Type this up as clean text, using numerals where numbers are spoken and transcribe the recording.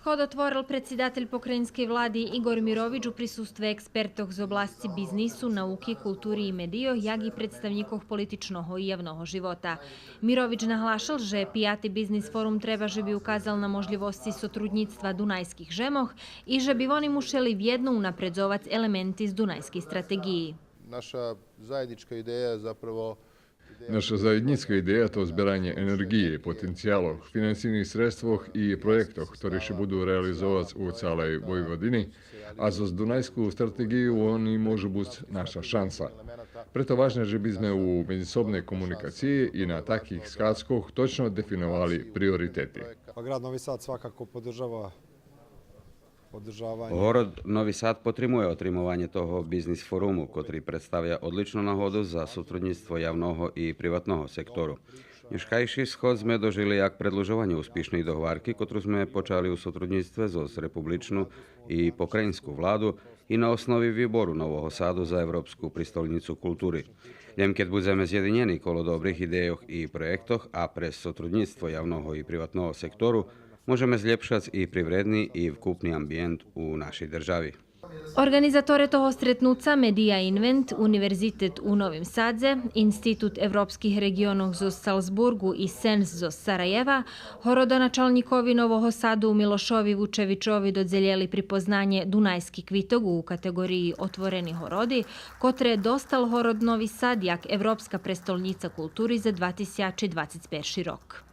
Shod otvoril председатель pokrajinske vladi Igor Mirović u prisustvu ekspertov z oblasti biznisu, nauki, kulturi i medijo, jak i predstavnikov političnog i javnog života. Mirović nahlašal, že 5. biznis forum treba, že bi ukazal na možljivosti sotrudnictva dunajskih žemoh i že bi oni mušeli vjedno unapredzovati elementi iz dunajskih strategiji. Naša zajednicka ideja to zbieranie energie, potenciálov, finančných sredstvoch i projektoch, ktoré še budú realizovať u celej Vojvodini, a zo Dunajskú strategiju oni môžu byť naša šansa. Preto važno, že by sme u međusobnej komunikaciji i na takih skáčkoch točno definovali prioritety. Grad Novi Sad svakako podržava Город Новий Сад підтримує отримування того бізнес-форуму, котрий представляє одличну нагоду за сотрудництво явного і приватного сектору. Нішкайший сход sme dožili jak predlužovanie úspішної договарки, котру sme počali u сотрудництве з республічну і pokrajinsku vládu i na osnovi výboru Nového Sadu za Európsku pristolnicu kultúry. Len keď budeme zjedinjeni kolo dobrih idejoh i projektoh, a pre sotrudnictvo javnog i privatnog sektoru, možeme zljepšati i privredni i vkupni ambijent u našoj državi. Organizatore toho stretnuca Media Invent, Univerzitet u Novim Sadze, Institut evropskih regionov zo Salzburgu i SENS zo Sarajeva, horodonačalnikovi Novog Sadu Milošovi Vučevičovi dodzeljeli pripoznanje Dunajski kvitog u kategoriji Otvoreni horodi, kotre dostal horod Novi Sad jak Evropska prestolnica kulturi za 2021 rok.